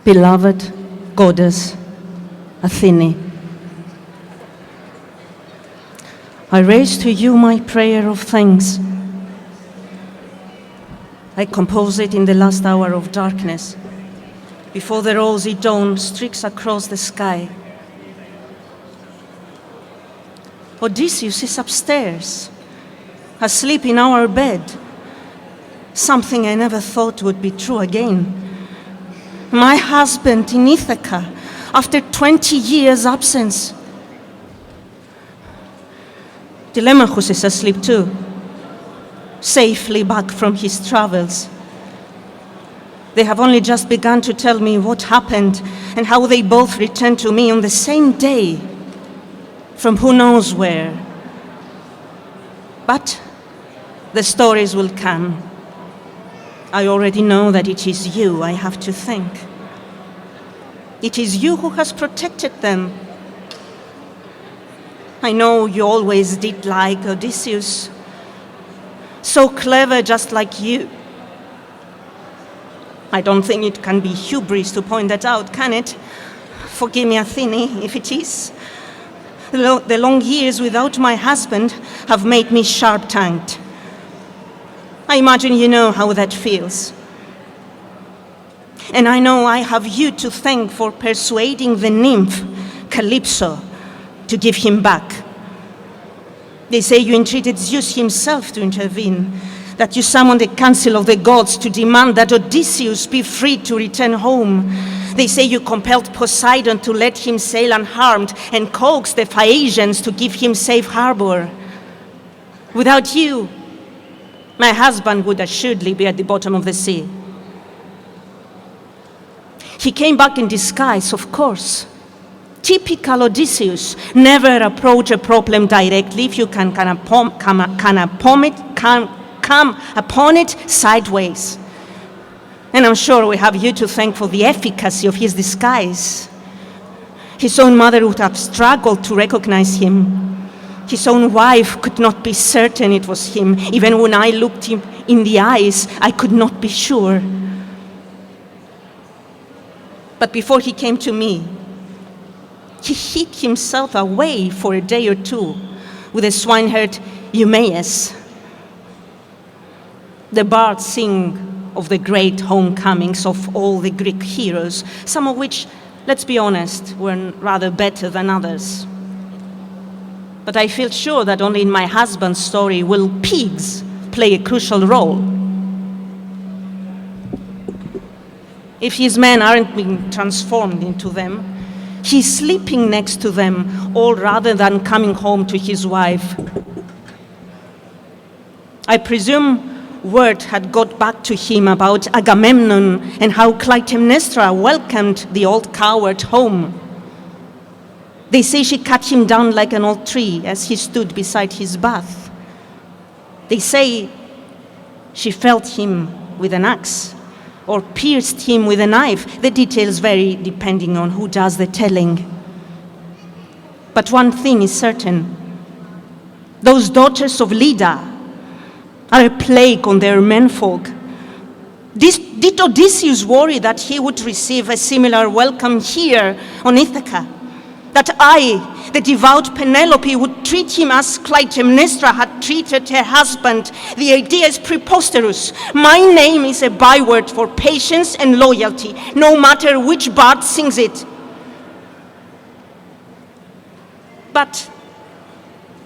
beloved goddess Athene, I raise to you my prayer of thanks. I compose it in the last hour of darkness, before the rosy dawn streaks across the sky. Odysseus is upstairs, asleep in our bed, something I never thought would be true again. My husband in Ithaca, after 20 years' absence. Telemachus is asleep too, safely back from his travels. They have only just begun to tell me what happened and how they both returned to me on the same day, from who knows where. But the stories will come. I already know that it is you I have to thank. It is you who has protected them. I know you always did like Odysseus, so clever just like you. I don't think it can be hubris to point that out, can it? Forgive me, Athene, if it is. The long years without my husband have made me sharp-tongued. I imagine you know how that feels. And I know I have you to thank for persuading the nymph, Calypso, to give him back. They say you entreated Zeus himself to intervene, that you summoned the council of the gods to demand that Odysseus be free to return home. They say you compelled Poseidon to let him sail unharmed and coaxed the Phaeacians to give him safe harbor. Without you, my husband would assuredly be at the bottom of the sea. He came back in disguise, of course. Typical Odysseus, never approach a problem directly if you can come upon it sideways. And I'm sure we have you to thank for the efficacy of his disguise. His own mother would have struggled to recognize him. His own wife could not be certain it was him. Even when I looked him in the eyes, I could not be sure. But before he came to me, he hid himself away for a day or two with the swineherd Eumaeus. The bards sing of the great homecomings of all the Greek heroes, some of which, let's be honest, were rather better than others. But I feel sure that only in my husband's story will pigs play a crucial role. If his men aren't being transformed into them, he's sleeping next to them, all rather than coming home to his wife. I presume word had got back to him about Agamemnon and how Clytemnestra welcomed the old coward home. They say she cut him down like an old tree as he stood beside his bath. They say she felled him with an axe or pierced him with a knife. The details vary depending on who does the telling. But one thing is certain. Those daughters of Leda are a plague on their menfolk. Did Odysseus worry that he would receive a similar welcome here on Ithaca? That I, the devout Penelope, would treat him as Clytemnestra had treated her husband? The idea is preposterous. My name is a byword for patience and loyalty, no matter which bard sings it. But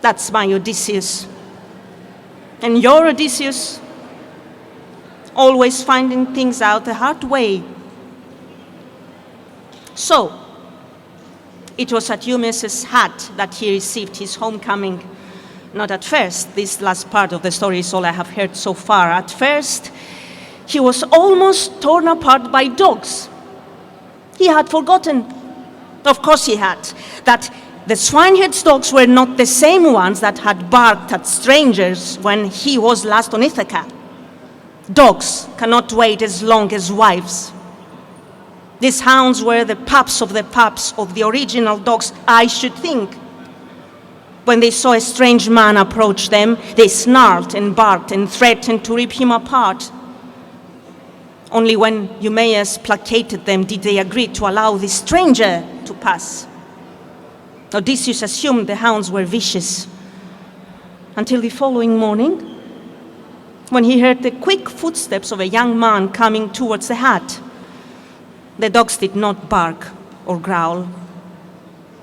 that's my Odysseus. And your Odysseus, always finding things out the hard way. So, it was at Eumaeus' hut that he received his homecoming. Not at first. This last part of the story is all I have heard so far. At first, he was almost torn apart by dogs. He had forgotten, of course he had, that the swineherd's dogs were not the same ones that had barked at strangers when he was last on Ithaca. Dogs cannot wait as long as wives. These hounds were the pups of the original dogs, I should think. When they saw a strange man approach them, they snarled and barked and threatened to rip him apart. Only when Eumaeus placated them did they agree to allow the stranger to pass. Odysseus assumed the hounds were vicious until the following morning, when he heard the quick footsteps of a young man coming towards the hut. The dogs did not bark or growl,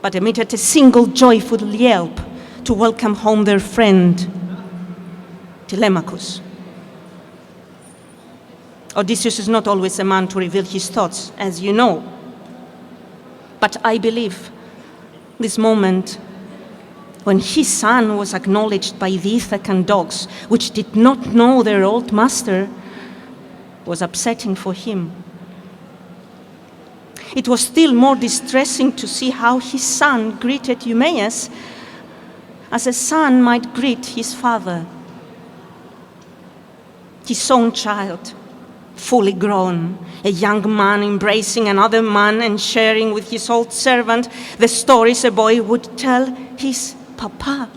but emitted a single joyful yelp to welcome home their friend, Telemachus. Odysseus is not always a man to reveal his thoughts, as you know. But I believe this moment when his son was acknowledged by the Ithacan dogs, which did not know their old master, was upsetting for him. It was still more distressing to see how his son greeted Eumaeus as a son might greet his father. His own child, fully grown, a young man embracing another man and sharing with his old servant the stories a boy would tell his papa.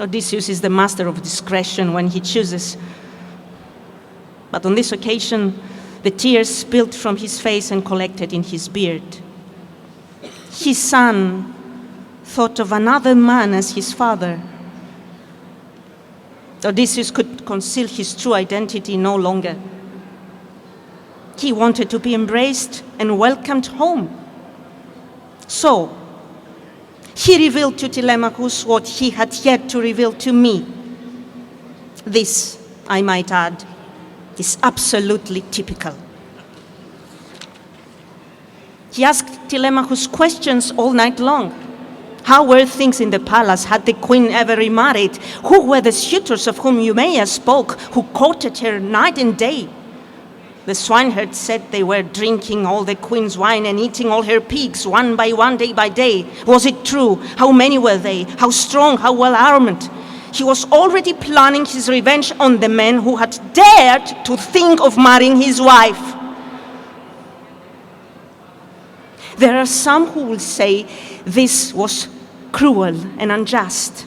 Odysseus is the master of discretion when he chooses. But on this occasion, the tears spilled from his face and collected in his beard. His son thought of another man as his father. Odysseus could conceal his true identity no longer. He wanted to be embraced and welcomed home. So, he revealed to Telemachus what he had yet to reveal to me. This, I might add, is absolutely typical. He asked Telemachus questions all night long. How were things in the palace? Had the queen ever remarried? Who were the suitors of whom Eumaeus spoke, who courted her night and day? The swineherd said they were drinking all the queen's wine and eating all her pigs, one by one, day by day. Was it true? How many were they? How strong? How well armed? He was already planning his revenge on the men who had dared to think of marrying his wife. There are some who will say this was cruel and unjust.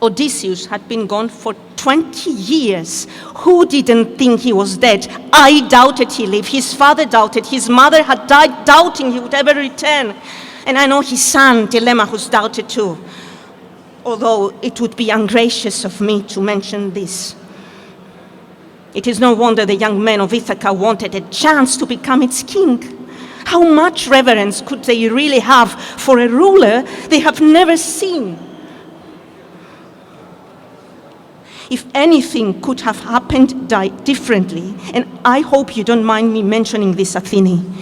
Odysseus had been gone for 20 years. Who didn't think he was dead? I doubted he lived. His father doubted. His mother had died doubting he would ever return. And I know his son, Telemachus, doubted too. Although it would be ungracious of me to mention this. It is no wonder the young men of Ithaca wanted a chance to become its king. How much reverence could they really have for a ruler they have never seen? If anything could have happened differently, and I hope you don't mind me mentioning this, Athene,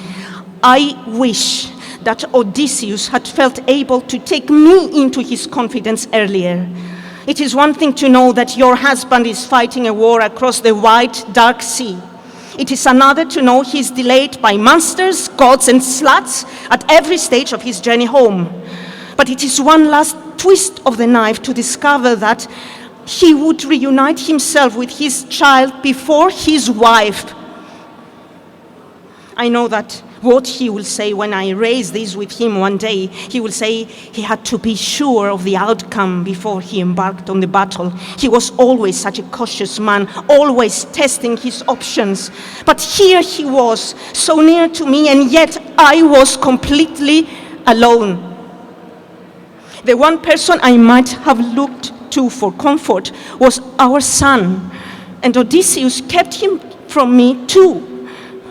I wish that Odysseus had felt able to take me into his confidence earlier. It is one thing to know that your husband is fighting a war across the wide, dark sea. It is another to know he is delayed by monsters, gods, and sluts at every stage of his journey home. But it is one last twist of the knife to discover that he would reunite himself with his child before his wife. I know that what he will say when I raise this with him one day, he will say he had to be sure of the outcome before he embarked on the battle. He was always such a cautious man, always testing his options. But here he was, so near to me, and yet I was completely alone. The one person I might have looked to for comfort was our son, and Odysseus kept him from me too.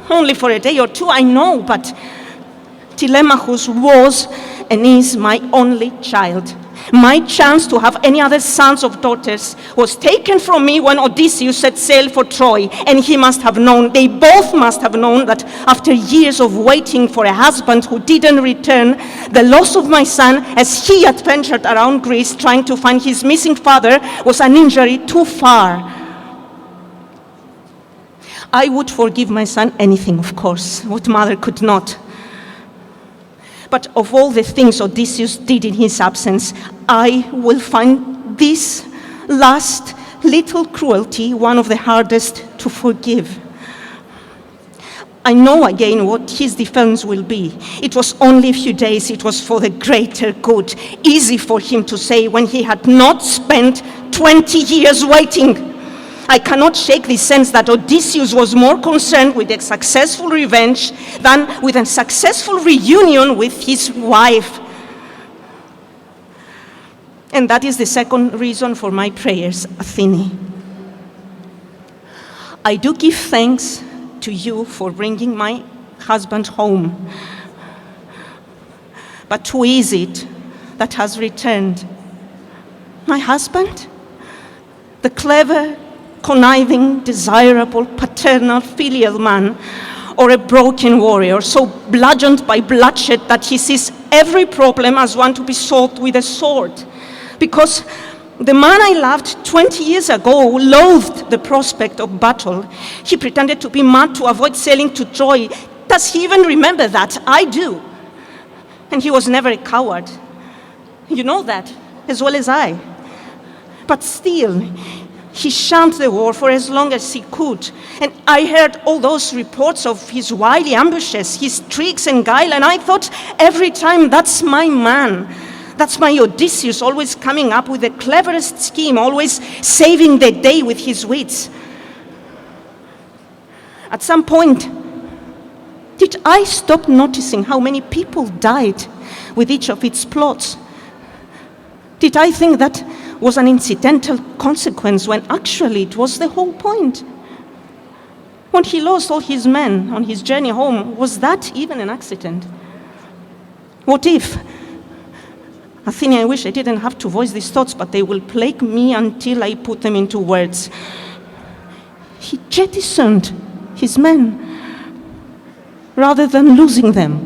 Only for a day or two, I know, but Telemachus was and is my only child. My chance to have any other sons or daughters was taken from me when Odysseus set sail for Troy, and he must have known, they both must have known, that after years of waiting for a husband who didn't return, the loss of my son as he adventured around Greece trying to find his missing father was an injury too far. I would forgive my son anything, of course, what mother could not. But of all the things Odysseus did in his absence, I will find this last little cruelty one of the hardest to forgive. I know again what his defense will be. It was only a few days, it was for the greater good. Easy for him to say when he had not spent 20 years waiting. I cannot shake the sense that Odysseus was more concerned with a successful revenge than with a successful reunion with his wife. And that is the second reason for my prayers, Athene. I do give thanks to you for bringing my husband home. But who is it that has returned? My husband? The clever, conniving, desirable, paternal, filial man, or a broken warrior, so bludgeoned by bloodshed that he sees every problem as one to be solved with a sword? Because the man I loved 20 years ago loathed the prospect of battle. He pretended to be mad to avoid sailing to Troy. Does he even remember that? I do. And he was never a coward. You know that as well as I. But still, he shunned the war for as long as he could. And I heard all those reports of his wily ambushes, his tricks and guile, and I thought every time, that's my man. That's my Odysseus, always coming up with the cleverest scheme, always saving the day with his wits. At some point, did I stop noticing how many people died with each of its plots? Did I think that was an incidental consequence when actually it was the whole point? When he lost all his men on his journey home, was that even an accident? What if? Athene, I wish I didn't have to voice these thoughts, but they will plague me until I put them into words. He jettisoned his men rather than losing them.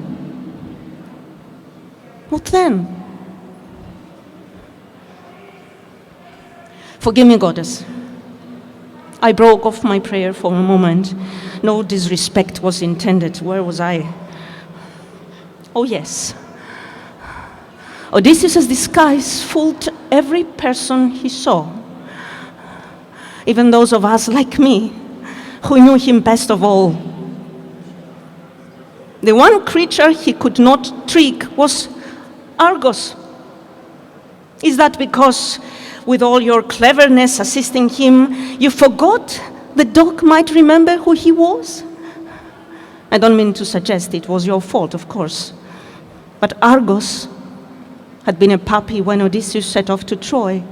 What then? Forgive me, Goddess. I broke off my prayer for a moment. No disrespect was intended. Where was I? Oh, yes. Odysseus' disguise fooled every person he saw, even those of us like me who knew him best of all. The one creature he could not trick was Argos. Is that because, with all your cleverness assisting him, you forgot the dog might remember who he was? I don't mean to suggest it was your fault, of course, but Argos had been a puppy when Odysseus set off to Troy.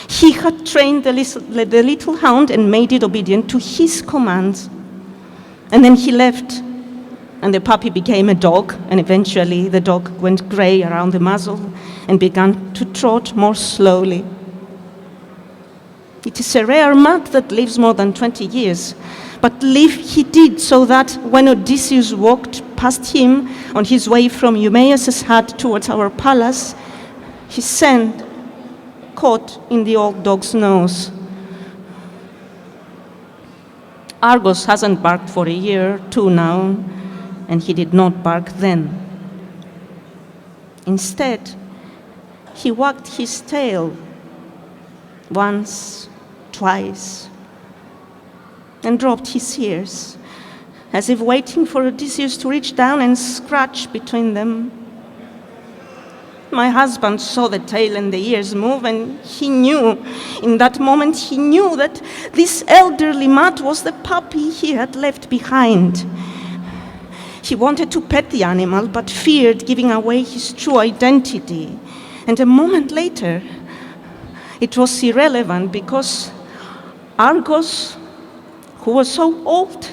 He had trained the little hound and made it obedient to his commands. And then he left, and the puppy became a dog, and eventually the dog went gray around the muzzle and began to trot more slowly. It is a rare mat that lives more than 20 years, but live he did, so that when Odysseus walked past him on his way from Eumaeus' hut towards our palace, his scent caught in the old dog's nose. Argos hasn't barked for a year or two now, and he did not bark then. Instead, he wagged his tail once, twice, and dropped his ears, as if waiting for Odysseus to reach down and scratch between them. My husband saw the tail and the ears move, and he knew, in that moment, he knew that this elderly mutt was the puppy he had left behind. He wanted to pet the animal, but feared giving away his true identity. And a moment later, it was irrelevant, because Argos, who was so old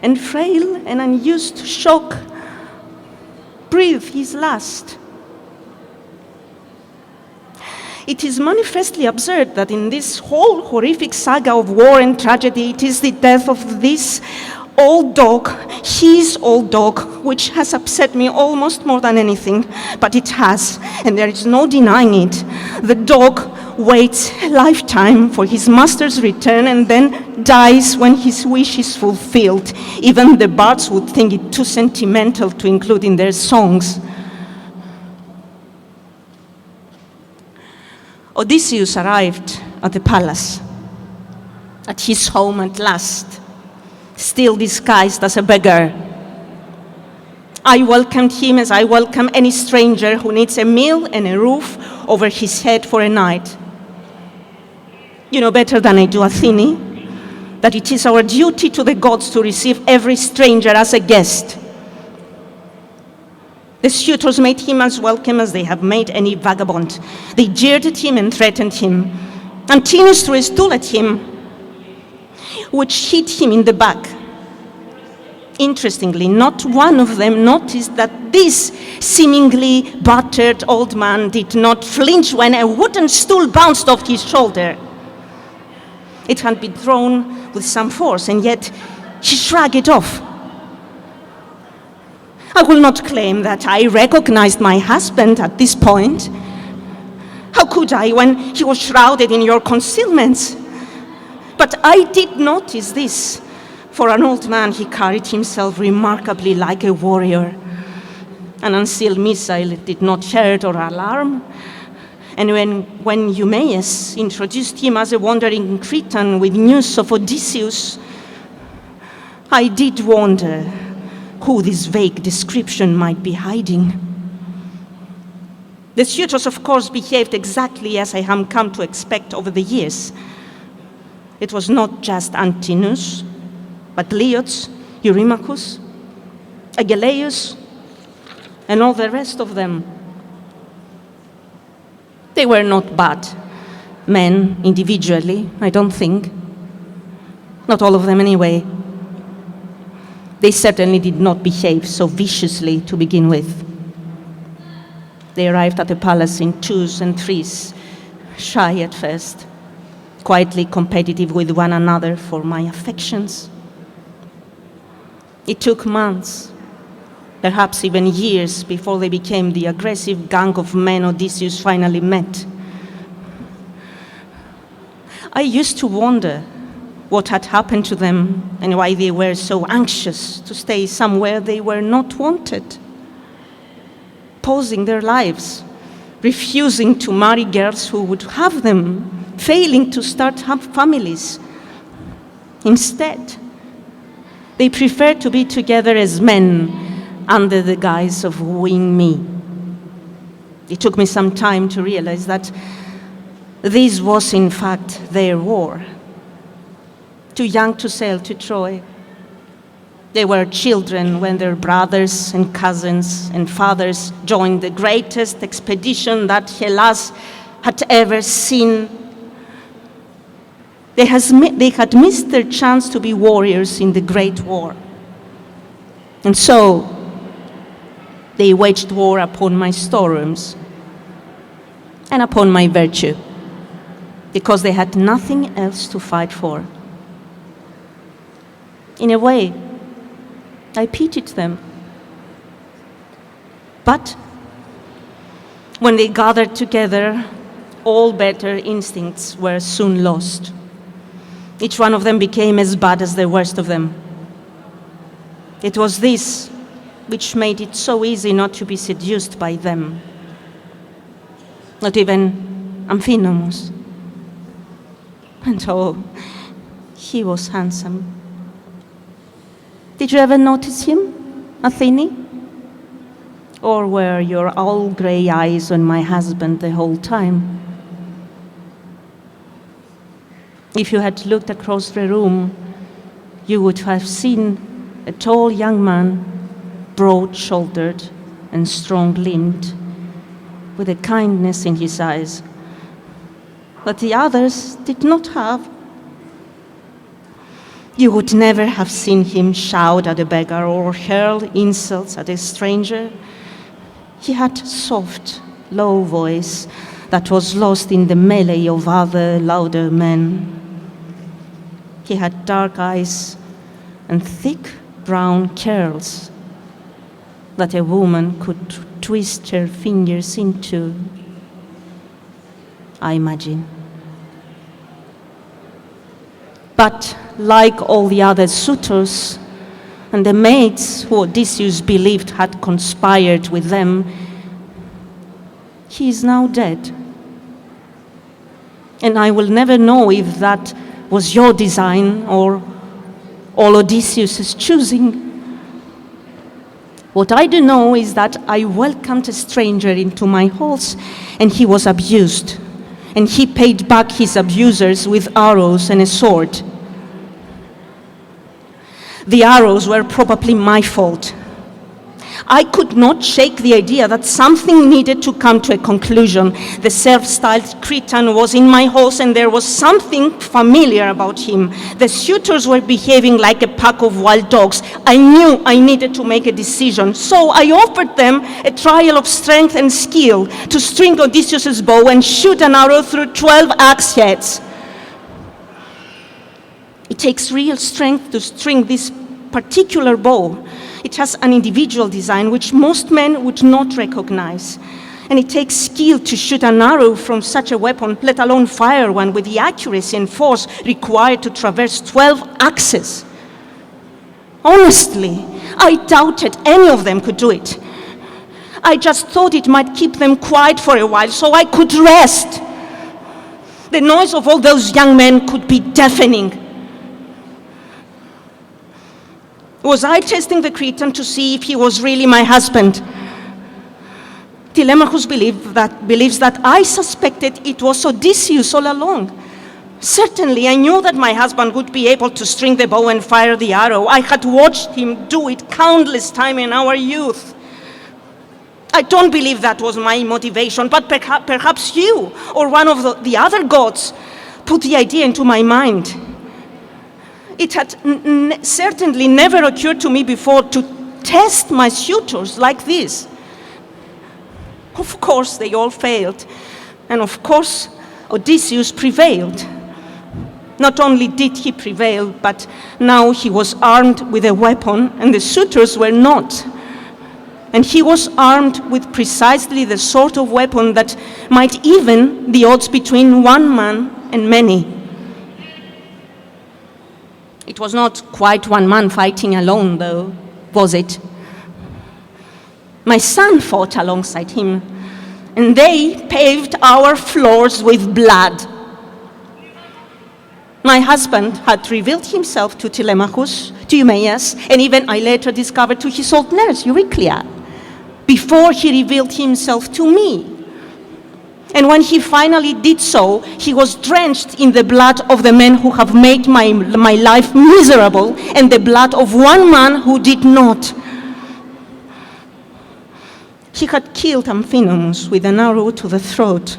and frail and unused to shock, breathed his last. It is manifestly absurd that in this whole horrific saga of war and tragedy, it is the death of this old dog, his old dog, which has upset me almost more than anything, but it has, and there is no denying it. The dog waits a lifetime for his master's return and then dies when his wish is fulfilled. Even the bards would think it too sentimental to include in their songs. Odysseus arrived at the palace, at his home at last, still disguised as a beggar. I welcomed him as I welcome any stranger who needs a meal and a roof over his head for a night. You know better than I do, Athene, that it is our duty to the gods to receive every stranger as a guest. The suitors made him as welcome as they have made any vagabond. They jeered at him and threatened him. Antinous threw a stool at him, which hit him in the back. Interestingly, not one of them noticed that this seemingly battered old man did not flinch when a wooden stool bounced off his shoulder. It had been thrown with some force, and yet he shrugged it off. I will not claim that I recognized my husband at this point. How could I when he was shrouded in your concealments? But I did notice this. For an old man, he carried himself remarkably like a warrior. An unsealed missile did not hurt or alarm. And when Eumaeus introduced him as a wandering Cretan with news of Odysseus, I did wonder who this vague description might be hiding. The suitors, of course, behaved exactly as I have come to expect over the years. It was not just Antinous, but Leots, Eurymachus, Agelaeus, and all the rest of them. They were not bad men individually, I don't think. Not all of them anyway. They certainly did not behave so viciously to begin with. They arrived at the palace in twos and threes, shy at first, quietly competitive with one another for my affections. It took months, perhaps even years, before they became the aggressive gang of men Odysseus finally met. I used to wonder what had happened to them and why they were so anxious to stay somewhere they were not wanted, pausing their lives, refusing to marry girls who would have them, failing to start families. Instead, they preferred to be together as men under the guise of wooing me. It took me some time to realize that this was in fact their war. Too young to sail to Troy. They were children when their brothers and cousins and fathers joined the greatest expedition that Hellas had ever seen. They had missed their chance to be warriors in the Great War. And so, they waged war upon my storerooms and upon my virtue, because they had nothing else to fight for. In a way, I pitied them. But when they gathered together, all better instincts were soon lost. Each one of them became as bad as the worst of them. It was this which made it so easy not to be seduced by them. Not even Amphinomus. And oh, he was handsome. Did you ever notice him, Athene? Or were your old gray eyes on my husband the whole time? If you had looked across the room, you would have seen a tall young man, broad-shouldered and strong-limbed, with a kindness in his eyes that the others did not have. You would never have seen him shout at a beggar or hurl insults at a stranger. He had a soft, low voice that was lost in the melee of other, louder men. He had dark eyes and thick brown curls that a woman could twist her fingers into, I imagine. But like all the other suitors and the maids who Odysseus believed had conspired with them, he is now dead. And I will never know if that was your design or all Odysseus' choosing. What I do know is that I welcomed a stranger into my halls and he was abused, and he paid back his abusers with arrows and a sword. The arrows were probably my fault. I could not shake the idea that something needed to come to a conclusion. The self-styled Cretan was in my halls, and there was something familiar about him. The suitors were behaving like a pack of wild dogs. I knew I needed to make a decision, so I offered them a trial of strength and skill to string Odysseus's bow and shoot an arrow through 12 axe heads. It takes real strength to string this particular bow. It has an individual design which most men would not recognize. And it takes skill to shoot an arrow from such a weapon, let alone fire one with the accuracy and force required to traverse 12 axes. Honestly, I doubted any of them could do it. I just thought it might keep them quiet for a while so I could rest. The noise of all those young men could be deafening. Was I testing the Cretan to see if he was really my husband? Telemachus believes that I suspected it was Odysseus all along. Certainly, I knew that my husband would be able to string the bow and fire the arrow. I had watched him do it countless times in our youth. I don't believe that was my motivation, but perhaps you or one of the other gods put the idea into my mind. It had certainly never occurred to me before to test my suitors like this. Of course, they all failed. And of course, Odysseus prevailed. Not only did he prevail, but now he was armed with a weapon, and the suitors were not. And he was armed with precisely the sort of weapon that might even the odds between one man and many. It was not quite one man fighting alone, though, was it? My son fought alongside him, and they paved our floors with blood. My husband had revealed himself to Telemachus, to Eumaeus, and even I later discovered to his old nurse, Euryclea, before he revealed himself to me. And when he finally did so, he was drenched in the blood of the men who have made my life miserable, and the blood of one man who did not. He had killed Amphinomus with an arrow to the throat,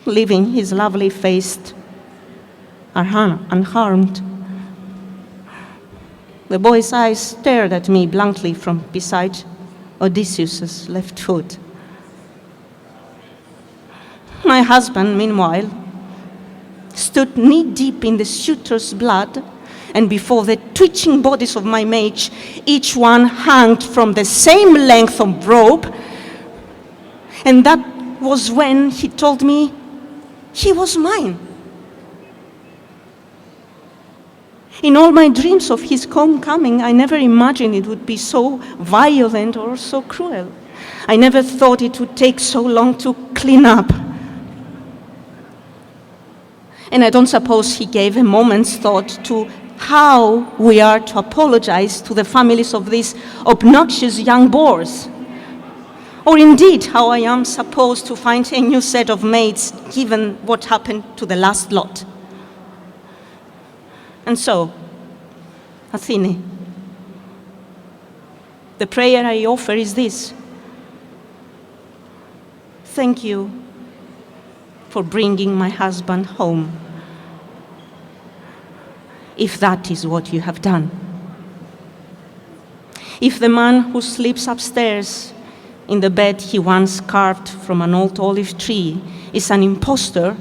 leaving his lovely face unharmed. The boy's eyes stared at me blankly from beside Odysseus' left foot. My husband, meanwhile, stood knee-deep in the suitor's blood, and before the twitching bodies of my mage, each one hung from the same length of rope. And that was when he told me he was mine. In all my dreams of his homecoming, I never imagined it would be so violent or so cruel. I never thought it would take so long to clean up. And I don't suppose he gave a moment's thought to how we are to apologize to the families of these obnoxious young boars. Or indeed, how I am supposed to find a new set of mates given what happened to the last lot. And so, Athene, the prayer I offer is this. Thank you for bringing my husband home, if that is what you have done. If the man who sleeps upstairs in the bed he once carved from an old olive tree is an impostor,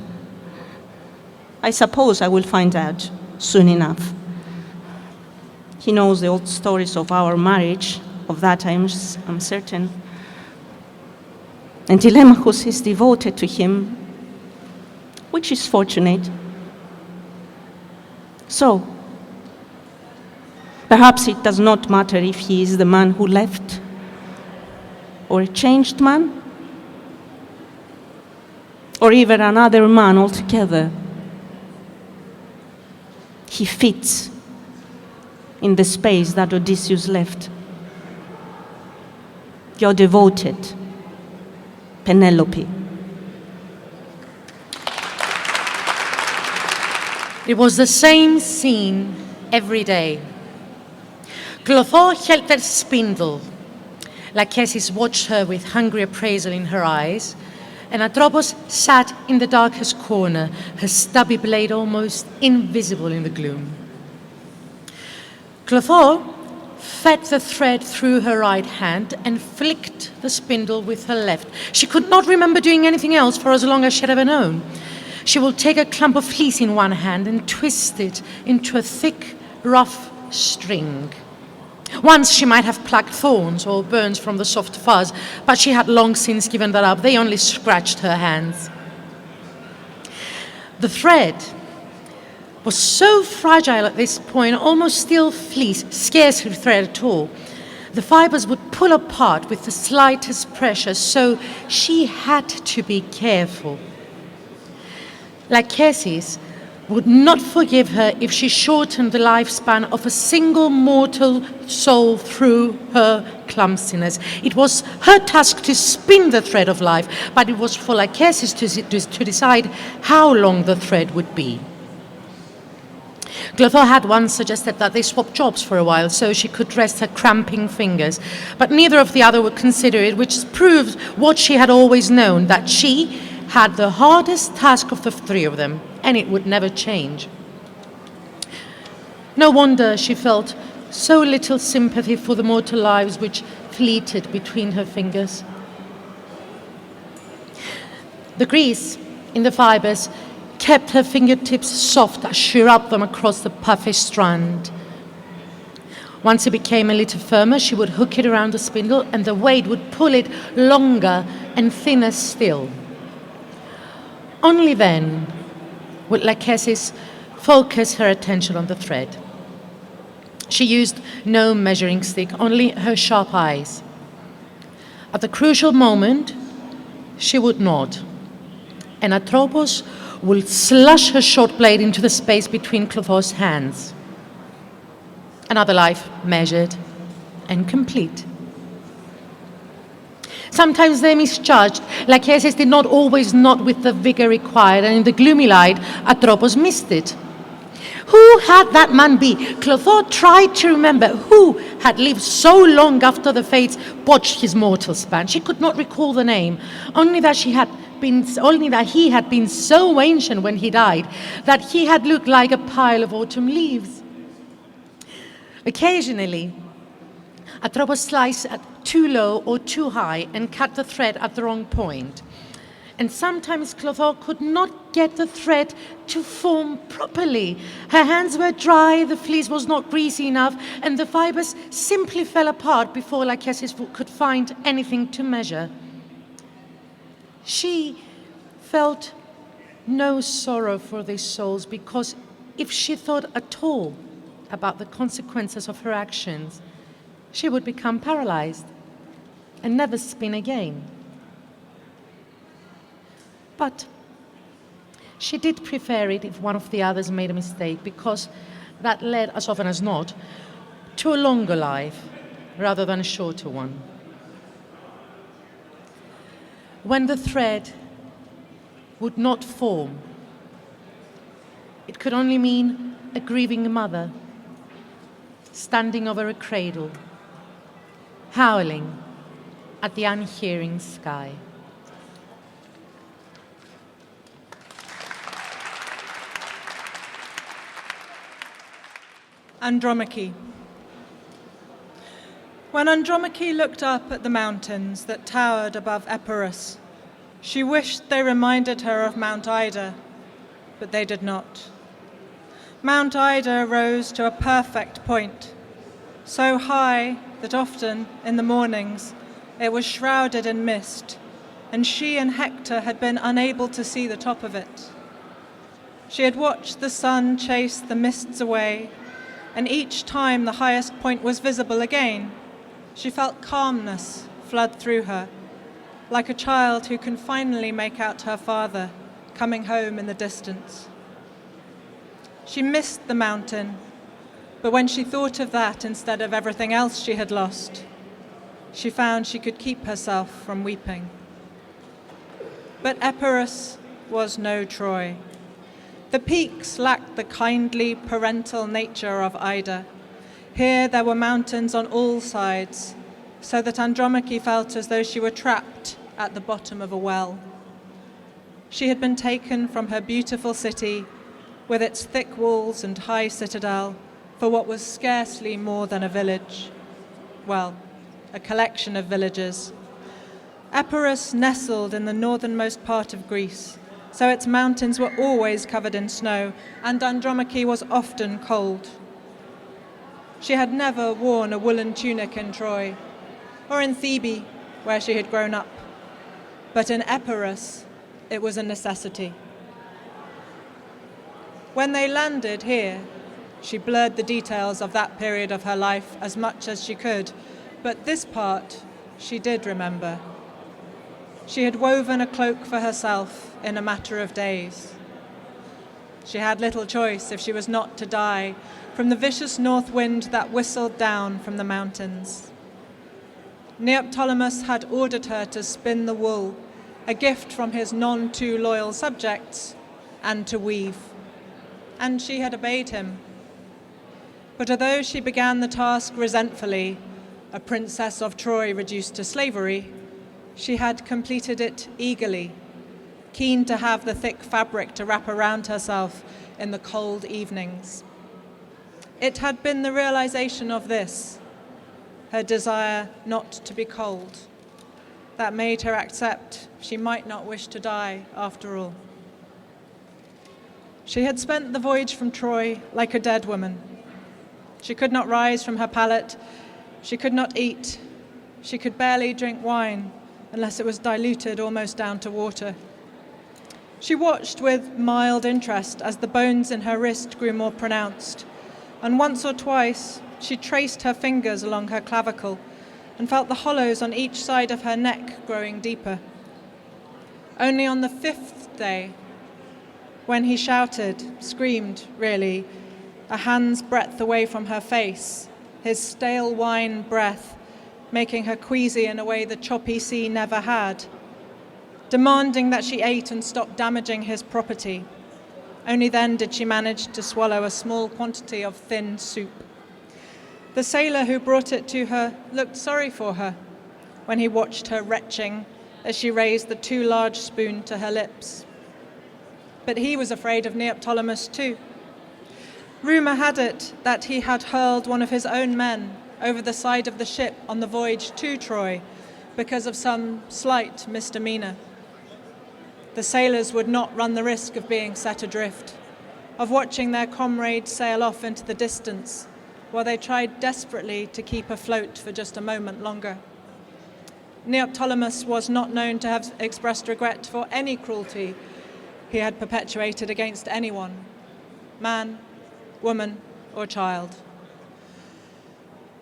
I suppose I will find out soon enough. He knows the old stories of our marriage, of that I'm certain. And Telemachus is devoted to him, which is fortunate. So, perhaps it does not matter if he is the man who left, or a changed man, or even another man altogether. He fits in the space that Odysseus left. Your devoted Penelope. It was the same scene every day. Clotho held that spindle. Lachesis watched her with hungry appraisal in her eyes, and Atropos sat in the darkest corner, her stubby blade almost invisible in the gloom. Clotho fed the thread through her right hand and flicked the spindle with her left. She could not remember doing anything else for as long as she had ever known. She would take a clump of fleece in one hand and twist it into a thick, rough string. Once she might have plucked thorns or burns from the soft fuzz, but she had long since given that up. They only scratched her hands. The thread was so fragile at this point, almost still fleece, scarcely thread at all. The fibers would pull apart with the slightest pressure, so she had to be careful. Lachesis would not forgive her if she shortened the lifespan of a single mortal soul through her clumsiness. It was her task to spin the thread of life, but it was for Lachesis to decide how long the thread would be. Clotho had once suggested that they swap jobs for a while so she could rest her cramping fingers, but neither of the other would consider it, which proved what she had always known, that she had the hardest task of the three of them, and it would never change. No wonder she felt so little sympathy for the mortal lives which fleeted between her fingers. The grease in the fibers kept her fingertips soft as she rubbed them across the puffy strand. Once it became a little firmer, she would hook it around the spindle, and the weight would pull it longer and thinner still. Only then would Lachesis focus her attention on the thread. She used no measuring stick, only her sharp eyes. At the crucial moment, she would nod, and Atropos would slash her short blade into the space between Clotho's hands. Another life measured and complete. Sometimes they misjudged. Lachesis did not always nod with the vigor required, and in the gloomy light, Atropos missed it. Who had that man be? Clotho tried to remember who had lived so long after the fates botched his mortal span. She could not recall the name, only that he had been so ancient when he died that he had looked like a pile of autumn leaves. Occasionally, Atropos sliced at too low or too high and cut the thread at the wrong point. And sometimes Clotho could not get the thread to form properly. Her hands were dry, the fleece was not greasy enough, and the fibers simply fell apart before Lachesis could find anything to measure. She felt no sorrow for these souls, because if she thought at all about the consequences of her actions, she would become paralyzed and never spin again. But she did prefer it if one of the others made a mistake, because that led, as often as not, to a longer life rather than a shorter one. When the thread would not form, it could only mean a grieving mother standing over a cradle, howling at the unhearing sky. Andromache. When Andromache looked up at the mountains that towered above Epirus, she wished they reminded her of Mount Ida, but they did not. Mount Ida rose to a perfect point, so high that often in the mornings it was shrouded in mist, and she and Hector had been unable to see the top of it. She had watched the sun chase the mists away, and each time the highest point was visible again, she felt calmness flood through her, like a child who can finally make out her father coming home in the distance. She missed the mountain, but when she thought of that instead of everything else she had lost, she found she could keep herself from weeping. But Epirus was no Troy. The peaks lacked the kindly parental nature of Ida. Here there were mountains on all sides, so that Andromache felt as though she were trapped at the bottom of a well. She had been taken from her beautiful city, with its thick walls and high citadel, for what was scarcely more than a village. Well, a collection of villages. Epirus nestled in the northernmost part of Greece, so its mountains were always covered in snow, and Andromache was often cold. She had never worn a woolen tunic in Troy, or in Thebe, where she had grown up. But in Epirus, it was a necessity. When they landed here, she blurred the details of that period of her life as much as she could, but this part she did remember. She had woven a cloak for herself in a matter of days. She had little choice if she was not to die from the vicious north wind that whistled down from the mountains. Neoptolemus had ordered her to spin the wool, a gift from his none-too-loyal subjects, and to weave. And she had obeyed him. But although she began the task resentfully, a princess of Troy reduced to slavery, she had completed it eagerly, keen to have the thick fabric to wrap around herself in the cold evenings. It had been the realization of this, her desire not to be cold, that made her accept she might not wish to die after all. She had spent the voyage from Troy like a dead woman. She could not rise from her pallet, she could not eat, she could barely drink wine unless it was diluted almost down to water. She watched with mild interest as the bones in her wrist grew more pronounced, and once or twice she traced her fingers along her clavicle and felt the hollows on each side of her neck growing deeper. Only on the 5th day, when he shouted, screamed really, a hand's breadth away from her face, his stale wine breath making her queasy in a way the choppy sea never had, demanding that she ate and stop damaging his property. Only then did she manage to swallow a small quantity of thin soup. The sailor who brought it to her looked sorry for her when he watched her retching as she raised the too large spoon to her lips. But he was afraid of Neoptolemus too. Rumour had it that he had hurled one of his own men over the side of the ship on the voyage to Troy because of some slight misdemeanour. The sailors would not run the risk of being set adrift, of watching their comrade sail off into the distance while they tried desperately to keep afloat for just a moment longer. Neoptolemus was not known to have expressed regret for any cruelty he had perpetuated against anyone, man, woman, or child.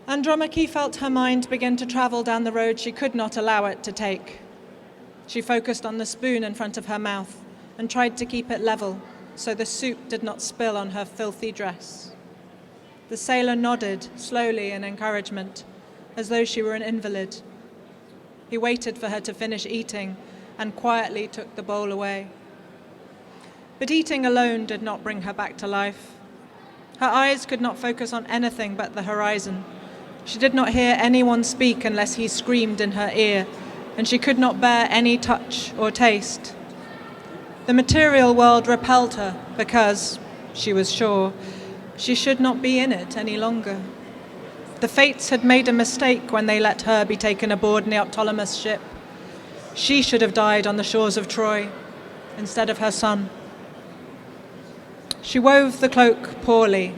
Andromache felt her mind begin to travel down the road she could not allow it to take. She focused on the spoon in front of her mouth and tried to keep it level so the soup did not spill on her filthy dress. The sailor nodded slowly in encouragement, as though she were an invalid. He waited for her to finish eating and quietly took the bowl away. But eating alone did not bring her back to life. Her eyes could not focus on anything but the horizon. She did not hear anyone speak unless he screamed in her ear, and she could not bear any touch or taste. The material world repelled her because, she was sure, she should not be in it any longer. The fates had made a mistake when they let her be taken aboard Neoptolemus' ship. She should have died on the shores of Troy instead of her son. She wove the cloak poorly,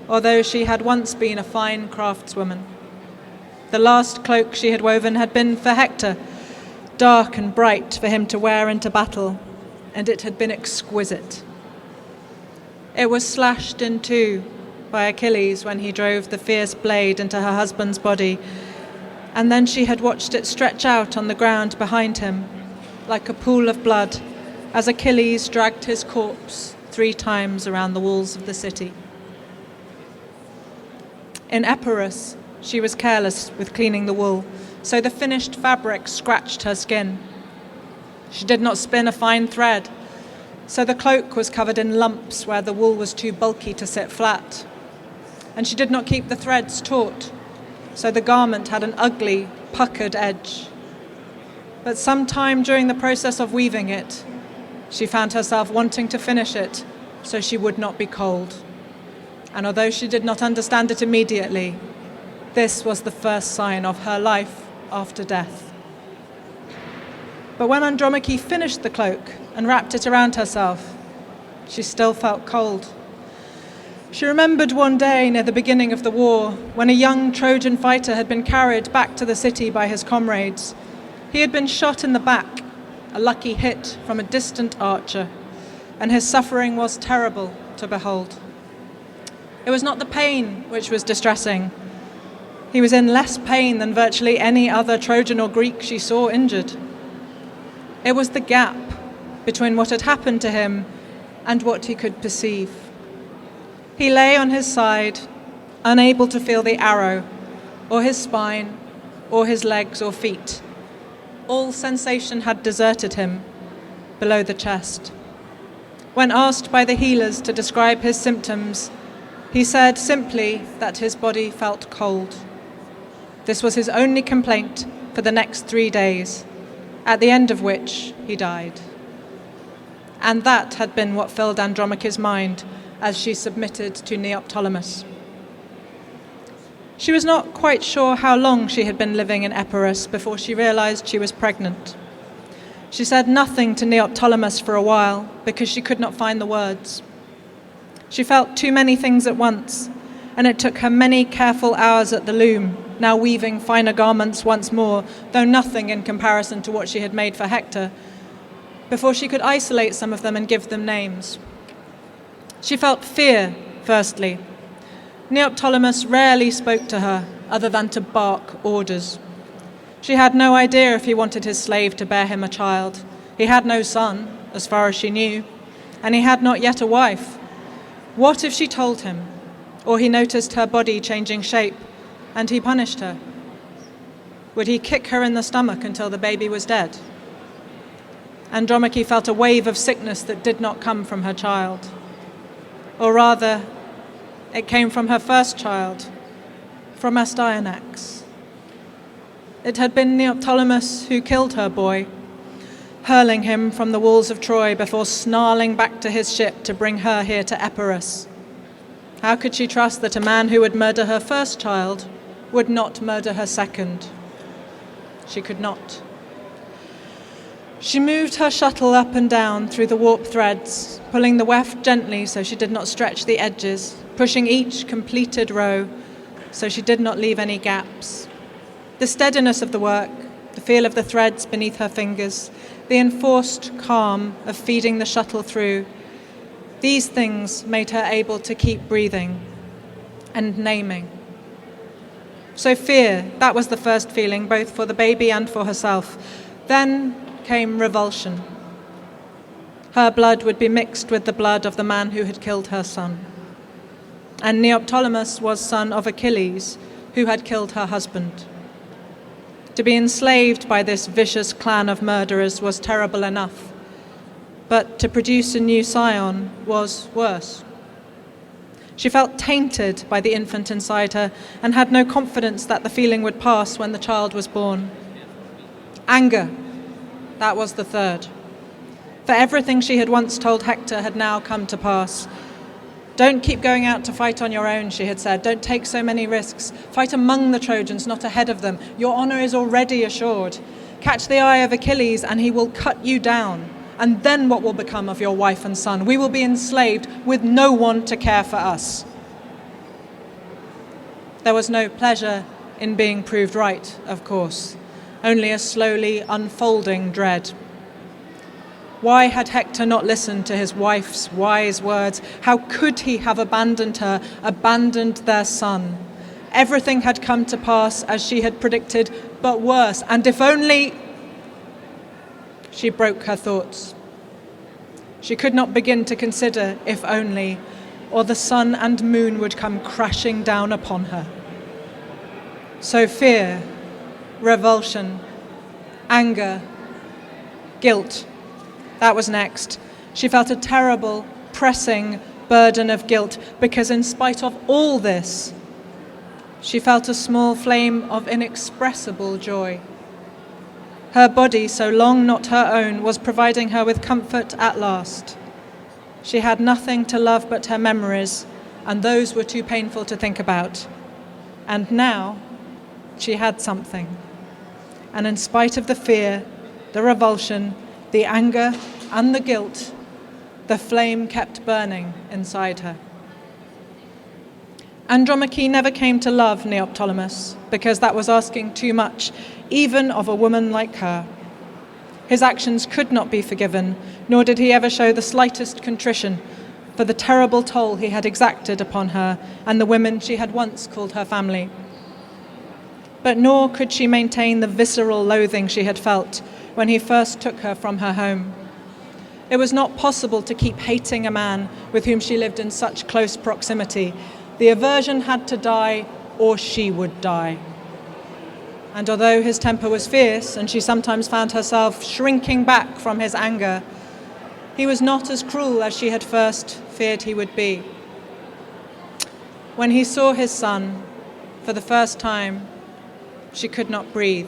although she had once been a fine craftswoman. The last cloak she had woven had been for Hector, dark and bright for him to wear into battle, and it had been exquisite. It was slashed in two by Achilles when he drove the fierce blade into her husband's body, and then she had watched it stretch out on the ground behind him, like a pool of blood, as Achilles dragged his corpse 3 times around the walls of the city. In Epirus, she was careless with cleaning the wool, so the finished fabric scratched her skin. She did not spin a fine thread, So the cloak was covered in lumps where the wool was too bulky to sit flat. And she did not keep the threads taut, so the garment had an ugly, puckered edge. But sometime during the process of weaving it, she found herself wanting to finish it so she would not be cold. And although she did not understand it immediately, this was the first sign of her life after death. But when Andromache finished the cloak and wrapped it around herself, she still felt cold. She remembered one day near the beginning of the war, when a young Trojan fighter had been carried back to the city by his comrades. He had been shot in the back, a lucky hit from a distant archer, and his suffering was terrible to behold. It was not the pain which was distressing. He was in less pain than virtually any other Trojan or Greek she saw injured. It was the gap between what had happened to him and what he could perceive. He lay on his side, unable to feel the arrow, or his spine, or his legs or feet. All sensation had deserted him below the chest. When asked by the healers to describe his symptoms, he said simply that his body felt cold. This was his only complaint for the next 3 days, at the end of which he died. And that had been what filled Andromache's mind as she submitted to Neoptolemus. She was not quite sure how long she had been living in Epirus before she realized she was pregnant. She said nothing to Neoptolemus for a while because she could not find the words. She felt too many things at once, and it took her many careful hours at the loom, now weaving finer garments once more, though nothing in comparison to what she had made for Hector, before she could isolate some of them and give them names. She felt fear, firstly. Neoptolemus rarely spoke to her, other than to bark orders. She had no idea if he wanted his slave to bear him a child. He had no son, as far as she knew, and he had not yet a wife. What if she told him, or he noticed her body changing shape, and he punished her? Would he kick her in the stomach until the baby was dead? Andromache felt a wave of sickness that did not come from her child. Or rather, it came from her first child, from Astyanax. It had been Neoptolemus who killed her boy, hurling him from the walls of Troy before snarling back to his ship to bring her here to Epirus. How could she trust that a man who would murder her first child would not murder her second? She could not. She moved her shuttle up and down through the warp threads, pulling the weft gently so she did not stretch the edges, pushing each completed row so she did not leave any gaps. The steadiness of the work, the feel of the threads beneath her fingers, the enforced calm of feeding the shuttle through, these things made her able to keep breathing and naming. So fear, that was the first feeling, both for the baby and for herself. Then came revulsion. Her blood would be mixed with the blood of the man who had killed her son. And Neoptolemus was son of Achilles, who had killed her husband. To be enslaved by this vicious clan of murderers was terrible enough, but to produce a new scion was worse. She felt tainted by the infant inside her and had no confidence that the feeling would pass when the child was born. Anger, that was the third. For everything she had once told Hector had now come to pass. Don't keep going out to fight on your own, she had said. Don't take so many risks. Fight among the Trojans, not ahead of them. Your honor is already assured. Catch the eye of Achilles and he will cut you down. And then what will become of your wife and son? We will be enslaved with no one to care for us. There was no pleasure in being proved right, of course. Only a slowly unfolding dread. Why had Hector not listened to his wife's wise words? How could he have abandoned her, abandoned their son? Everything had come to pass as she had predicted, but worse. And if only... She broke her thoughts. She could not begin to consider if only, or the sun and moon would come crashing down upon her. So fear, revulsion, anger, guilt, that was next. She felt a terrible, pressing burden of guilt because in spite of all this, she felt a small flame of inexpressible joy. Her body, so long not her own, was providing her with comfort at last. She had nothing to love but her memories, and those were too painful to think about. And now she had something. And in spite of the fear, the revulsion, the anger, and the guilt, the flame kept burning inside her. Andromache never came to love Neoptolemus, because that was asking too much, even of a woman like her. His actions could not be forgiven, nor did he ever show the slightest contrition for the terrible toll he had exacted upon her and the women she had once called her family. But nor could she maintain the visceral loathing she had felt when he first took her from her home. It was not possible to keep hating a man with whom she lived in such close proximity. The aversion had to die, or she would die. And although his temper was fierce, and she sometimes found herself shrinking back from his anger, he was not as cruel as she had first feared he would be. When he saw his son, for the first time, she could not breathe.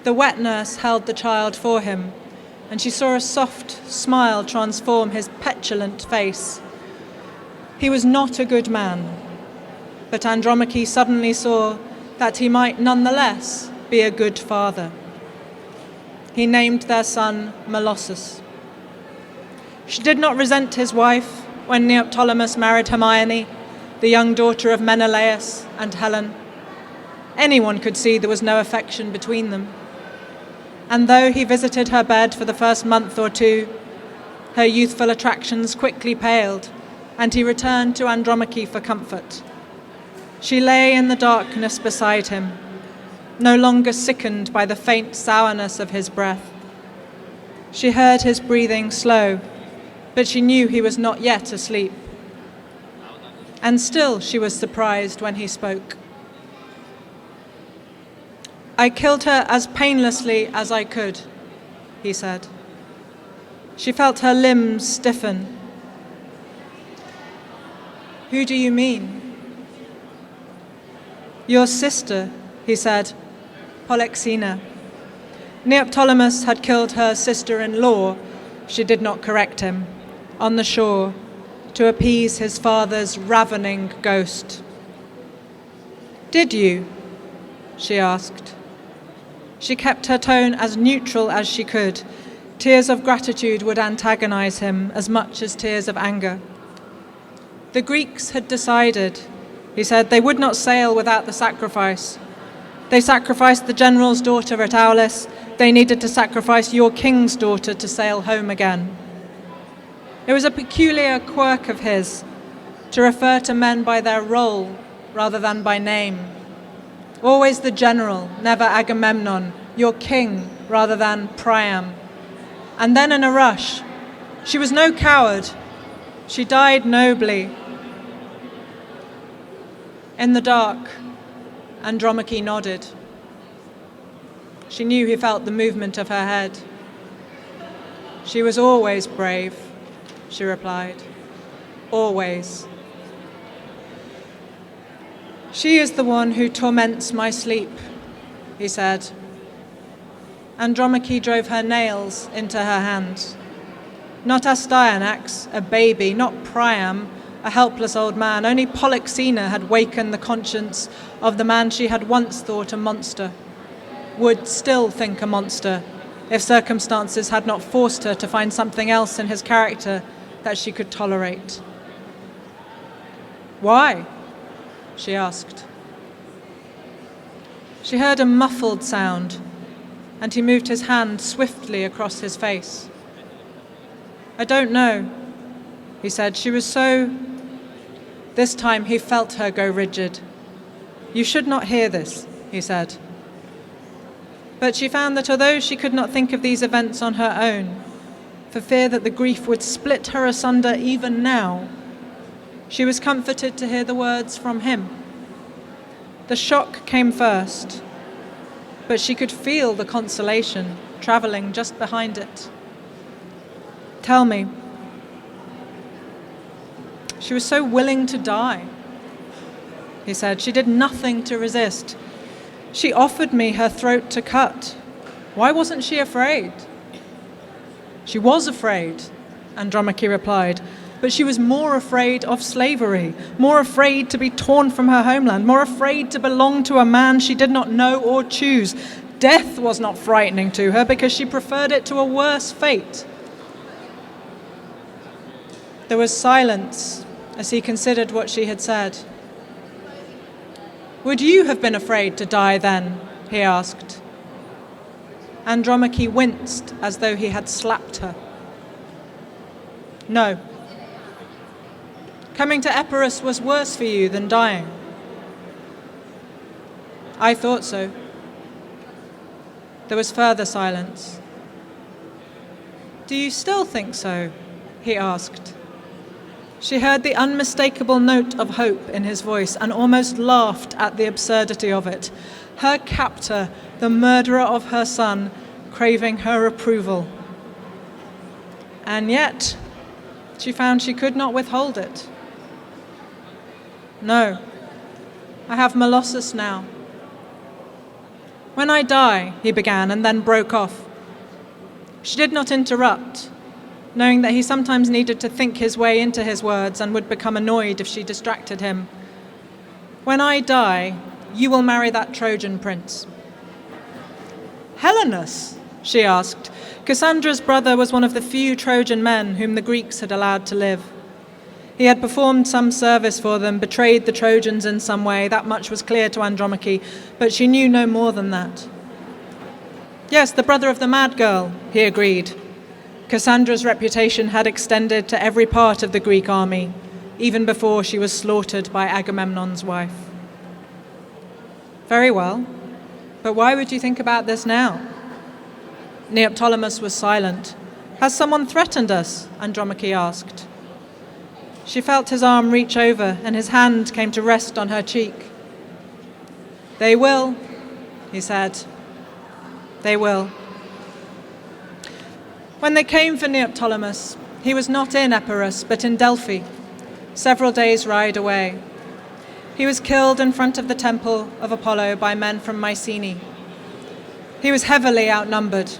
The wet nurse held the child for him, and she saw a soft smile transform his petulant face. He was not a good man, but Andromache suddenly saw that he might nonetheless be a good father. He named their son Molossus. She did not resent his wife when Neoptolemus married Hermione, the young daughter of Menelaus and Helen. Anyone could see there was no affection between them. And though he visited her bed for the first month or two, her youthful attractions quickly paled, and he returned to Andromache for comfort. She lay in the darkness beside him, no longer sickened by the faint sourness of his breath. She heard his breathing slow, but she knew he was not yet asleep. And still she was surprised when he spoke. "I killed her as painlessly as I could," he said. She felt her limbs stiffen. "Who do you mean?" "Your sister," he said, "Polyxena. Neoptolemus had killed her sister-in-law," she did not correct him, "on the shore, to appease his father's ravening ghost." "Did you?" she asked. She kept her tone as neutral as she could. Tears of gratitude would antagonize him as much as tears of anger. "The Greeks had decided," he said, "they would not sail without the sacrifice. They sacrificed the general's daughter at Aulis. They needed to sacrifice your king's daughter to sail home again." It was a peculiar quirk of his to refer to men by their role rather than by name. Always the general, never Agamemnon, your king rather than Priam. And then in a rush, she was no coward. She died nobly. In the dark, Andromache nodded. She knew he felt the movement of her head. "She was always brave," she replied. "Always. She is the one who torments my sleep," he said. Andromache drove her nails into her hands. Not Astyanax, a baby, not Priam, a helpless old man. Only Polyxena had wakened the conscience of the man she had once thought a monster, would still think a monster, if circumstances had not forced her to find something else in his character that she could tolerate. "Why?" she asked. She heard a muffled sound, and he moved his hand swiftly across his face. "I don't know," he said. She was so... This time he felt her go rigid. "You should not hear this," he said. But she found that although she could not think of these events on her own, for fear that the grief would split her asunder even now, she was comforted to hear the words from him. The shock came first, but she could feel the consolation travelling just behind it. Tell me. She was so willing to die, he said. She did nothing to resist. She offered me her throat to cut. Why wasn't she afraid? She was afraid, Andromache replied, but she was more afraid of slavery, more afraid to be torn from her homeland, more afraid to belong to a man she did not know or choose. Death was not frightening to her because she preferred it to a worse fate. There was silence as he considered what she had said. Would you have been afraid to die then? He asked. Andromache winced as though he had slapped her. No. Coming to Epirus was worse for you than dying. I thought so. There was further silence. Do you still think so? He asked. She heard the unmistakable note of hope in his voice and almost laughed at the absurdity of it. Her captor, the murderer of her son, craving her approval. And yet, she found she could not withhold it. No, I have Molossus now. When I die, he began, and then broke off. She did not interrupt, knowing that he sometimes needed to think his way into his words and would become annoyed if she distracted him. When I die, you will marry that Trojan prince. Helenus, she asked. Cassandra's brother was one of the few Trojan men whom the Greeks had allowed to live. He had performed some service for them, betrayed the Trojans in some way, that much was clear to Andromache, but she knew no more than that. Yes, the brother of the mad girl, he agreed. Cassandra's reputation had extended to every part of the Greek army, even before she was slaughtered by Agamemnon's wife. Very well, but why would you think about this now? Neoptolemus was silent. Has someone threatened us? Andromache asked. She felt his arm reach over, and his hand came to rest on her cheek. They will, he said. They will. When they came for Neoptolemus, he was not in Epirus, but in Delphi, several days' ride away. He was killed in front of the temple of Apollo by men from Mycenae. He was heavily outnumbered.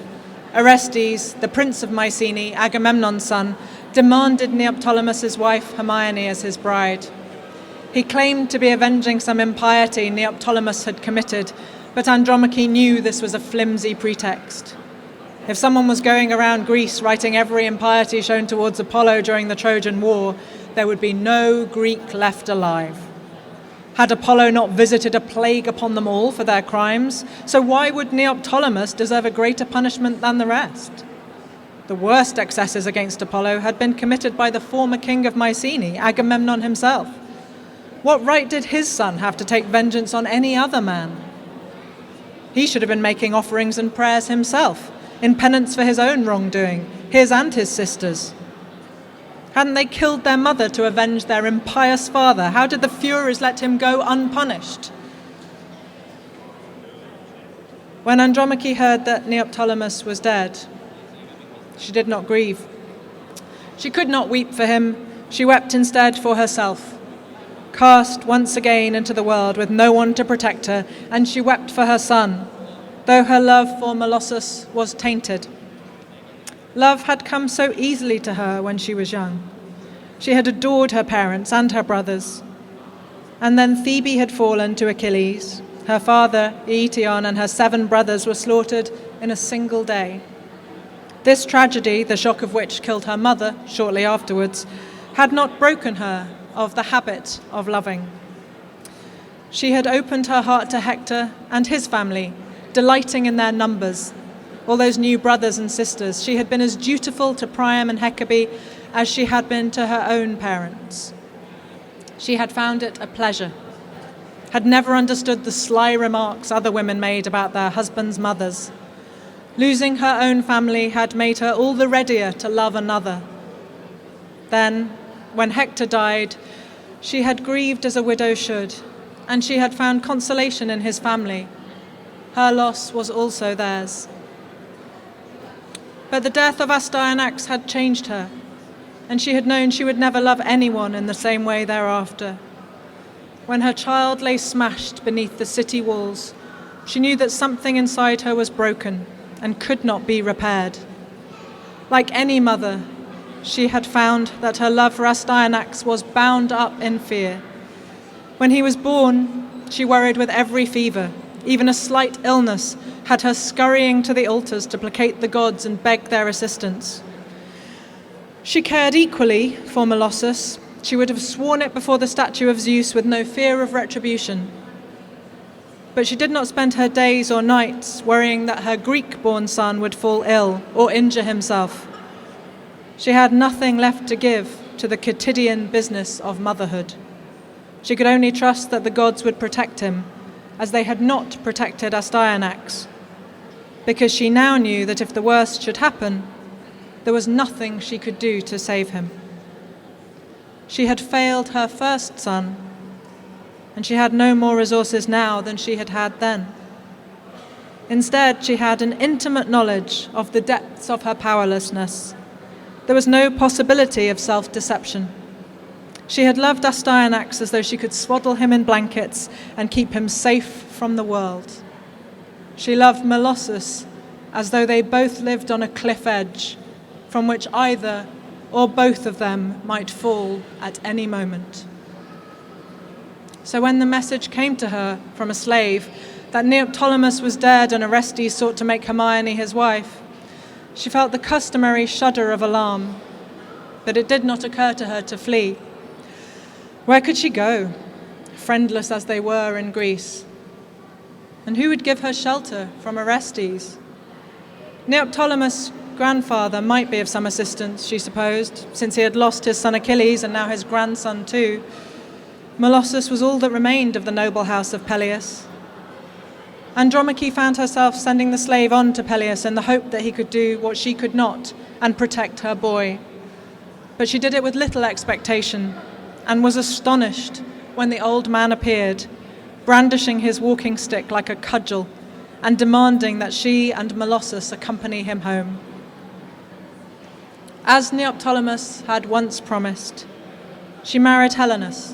Orestes, the prince of Mycenae, Agamemnon's son, demanded Neoptolemus' wife Hermione as his bride. He claimed to be avenging some impiety Neoptolemus had committed, but Andromache knew this was a flimsy pretext. If someone was going around Greece writing every impiety shown towards Apollo during the Trojan War, there would be no Greek left alive. Had Apollo not visited a plague upon them all for their crimes? So why would Neoptolemus deserve a greater punishment than the rest? The worst excesses against Apollo had been committed by the former king of Mycenae, Agamemnon himself. What right did his son have to take vengeance on any other man? He should have been making offerings and prayers himself, in penance for his own wrongdoing, his and his sister's. Hadn't they killed their mother to avenge their impious father? How did the Furies let him go unpunished? When Andromache heard that Neoptolemus was dead, she did not grieve. She could not weep for him. She wept instead for herself, cast once again into the world with no one to protect her, and she wept for her son, though her love for Molossus was tainted. Love had come so easily to her when she was young. She had adored her parents and her brothers. And then Thebe had fallen to Achilles. Her father, Aetion, and her 7 brothers were slaughtered in a single day. This tragedy, the shock of which killed her mother shortly afterwards, had not broken her of the habit of loving. She had opened her heart to Hector and his family, delighting in their numbers. All those new brothers and sisters, she had been as dutiful to Priam and Hecabe as she had been to her own parents. She had found it a pleasure, had never understood the sly remarks other women made about their husbands' mothers. Losing her own family had made her all the readier to love another. Then, when Hector died, she had grieved as a widow should, and she had found consolation in his family. Her loss was also theirs. But the death of Astyanax had changed her, and she had known she would never love anyone in the same way thereafter. When her child lay smashed beneath the city walls, she knew that something inside her was broken and could not be repaired. Like any mother, she had found that her love for Astyanax was bound up in fear. When he was born, she worried with every fever. Even a slight illness had her scurrying to the altars to placate the gods and beg their assistance. She cared equally for Molossus. She would have sworn it before the statue of Zeus with no fear of retribution. But she did not spend her days or nights worrying that her Greek-born son would fall ill or injure himself. She had nothing left to give to the quotidian business of motherhood. She could only trust that the gods would protect him, as they had not protected Astyanax, because she now knew that if the worst should happen, there was nothing she could do to save him. She had failed her first son, and she had no more resources now than she had had then. Instead, she had an intimate knowledge of the depths of her powerlessness. There was no possibility of self-deception. She had loved Astyanax as though she could swaddle him in blankets and keep him safe from the world. She loved Molossus as though they both lived on a cliff edge from which either or both of them might fall at any moment. So when the message came to her from a slave that Neoptolemus was dead and Orestes sought to make Hermione his wife, she felt the customary shudder of alarm, but it did not occur to her to flee. Where could she go, friendless as they were in Greece? And who would give her shelter from Orestes? Neoptolemus' grandfather might be of some assistance, she supposed, since he had lost his son Achilles and now his grandson too. Molossus was all that remained of the noble house of Peleus. Andromache found herself sending the slave on to Peleus in the hope that he could do what she could not and protect her boy. But she did it with little expectation, and was astonished when the old man appeared, brandishing his walking stick like a cudgel and demanding that she and Molossus accompany him home. As Neoptolemus had once promised, she married Helenus.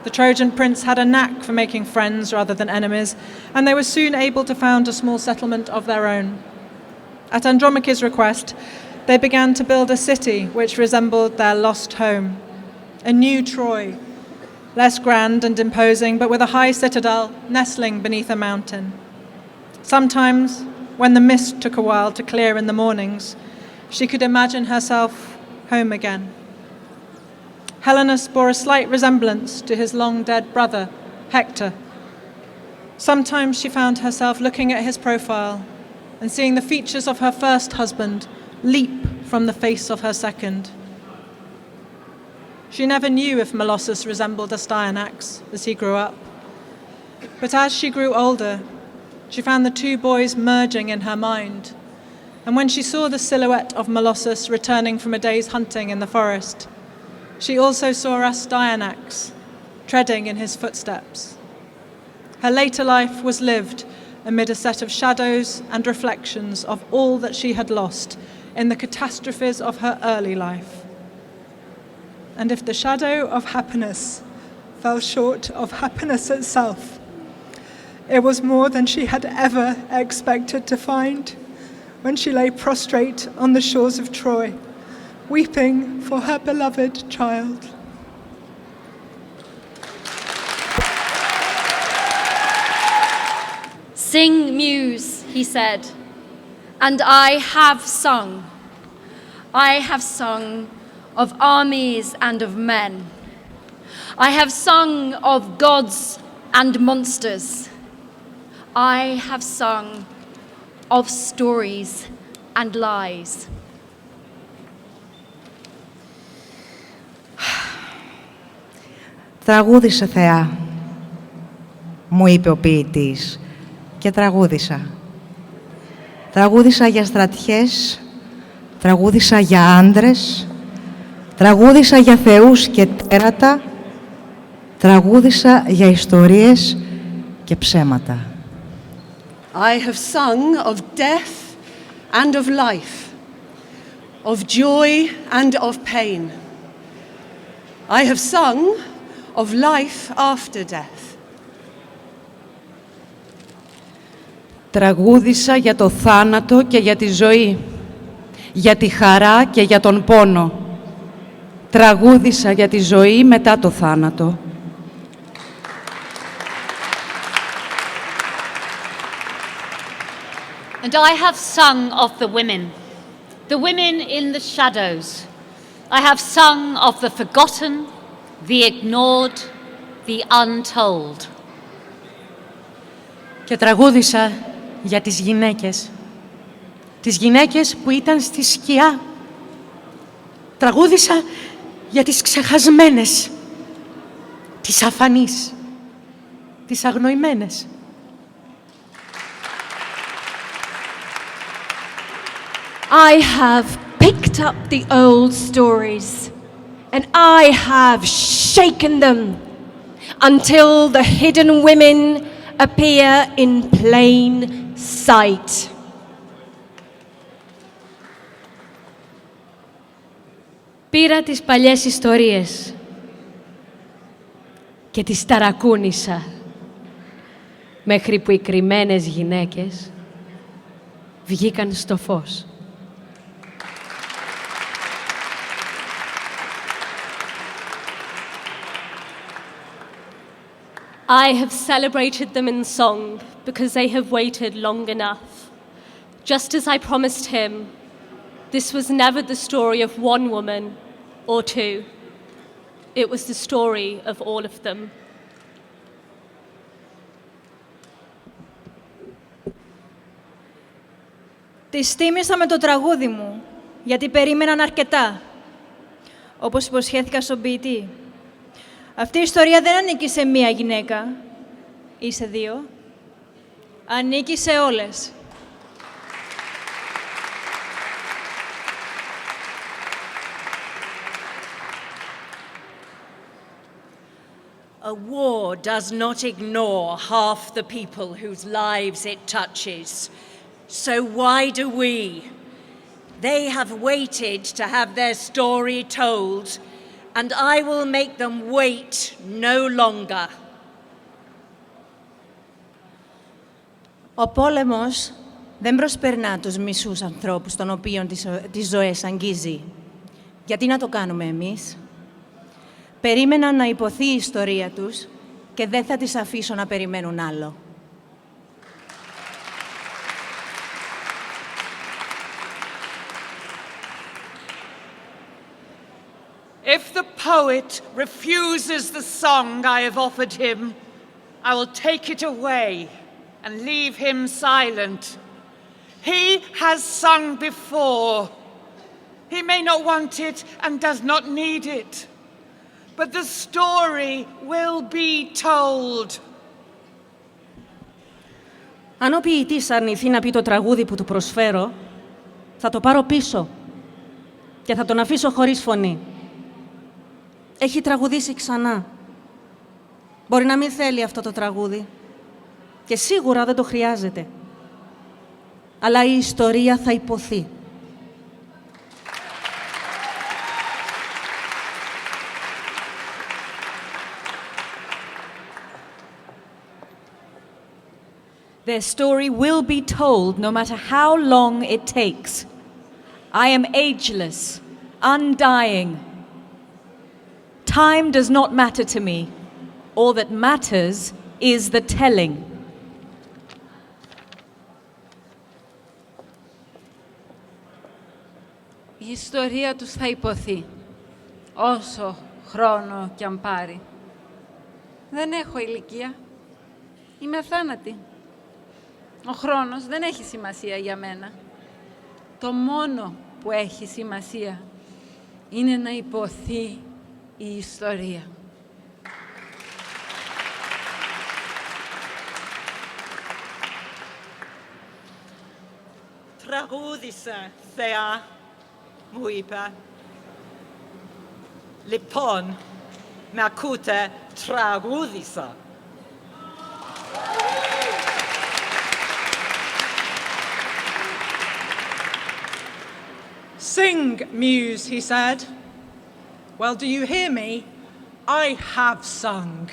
The Trojan prince had a knack for making friends rather than enemies, and they were soon able to found a small settlement of their own. At Andromache's request, they began to build a city which resembled their lost home. A new Troy, less grand and imposing, but with a high citadel nestling beneath a mountain. Sometimes, when the mist took a while to clear in the mornings, she could imagine herself home again. Helenus bore a slight resemblance to his long-dead brother, Hector. Sometimes she found herself looking at his profile and seeing the features of her first husband leap from the face of her second. She never knew if Molossus resembled Astyanax as he grew up. But as she grew older, she found the two boys merging in her mind. And when she saw the silhouette of Molossus returning from a day's hunting in the forest, she also saw Astyanax treading in his footsteps. Her later life was lived amid a set of shadows and reflections of all that she had lost in the catastrophes of her early life. And if the shadow of happiness fell short of happiness itself, it was more than she had ever expected to find when she lay prostrate on the shores of Troy, weeping for her beloved child. Sing, muse, he said, and I have sung. I have sung of armies and of men. I have sung of gods and monsters. I have sung of stories and lies. Τραγούδισε, Θεά, μου είπε ο ποιητής, και τραγούδισα. Τραγούδισα για στρατιές, τραγούδισα για άντρες, τραγούδισα για θεούς και τέρατα, τραγούδισα για ιστορίες και ψέματα. I have sung of death and of life, of joy and of pain. I have sung of life after death. Τραγούδισα για το θάνατο και για τη ζωή, για τη χαρά και για τον πόνο. Τραγούδισα για τη ζωή μετά το θάνατο. And I have sung of the women in the shadows. I have sung of the forgotten, the ignored, the untold. Και τραγούδισα για τις γυναίκες που ήταν στη σκιά. Τραγούδισα για τις ξεχασμένες, τις αφανείς, τις αγνοημένες. I have picked up the old stories and I have shaken them until the hidden women appear in plain sight. Πήρα τις παλιές ιστορίες και τις ταρακούνησα μέχρι που οι κρυμμένες γυναίκες βγήκαν στο φως. I have celebrated them in song because they have waited long enough. Just as I promised him, this was never the story of one woman or two. It was the story of all of them. Τις τίμησα με το τραγούδι μου, γιατί περίμεναν αρκετά, όπως υποσχέθηκα στον ποιητή. Αυτή η ιστορία δεν ανήκει σε μία γυναίκα ή σε δύο. Ανήκει σε όλες. A war does not ignore half the people whose lives it touches. So why do we? They have waited to have their story told, and I will make them wait no longer. Ο πόλεμος δεν προσπερνά τους μισούς ανθρώπους των οποίων τις ζωές αγγίζει. Γιατί να το κάνουμε εμείς? Περίμεναν να υποθεί η ιστορία τους και δεν θα τις αφήσω να περιμένουν άλλο. If the poet refuses the song I have offered him, I will take it away and leave him silent. He has sung before. He may not want it and does not need it, but the story will be told. Αν ο ποιητής αρνηθεί να πει το τραγούδι που του προσφέρω, θα το πάρω πίσω και θα τον αφήσω χωρίς φωνή. Έχει τραγουδήσει ξανά. Μπορεί να μην θέλει αυτό το τραγούδι και σίγουρα δεν το χρειάζεται. Αλλά η ιστορία θα υποθεί. Their story will be told no matter how long it takes. I am ageless, undying. Time does not matter to me. All that matters is the telling. Η ιστορία τους θα υποθεί, όσο χρόνο κι αν πάρει. Δεν έχω ηλικία. Είμαι αθάνατη. Ο χρόνος δεν έχει σημασία για μένα. Το μόνο που έχει σημασία είναι να υποθεί η ιστορία. Τραγούδισα, Θεά, μου είπε. Λοιπόν, με ακούτε, τραγούδισα. Sing, muse, he said. Well, do you hear me? I have sung.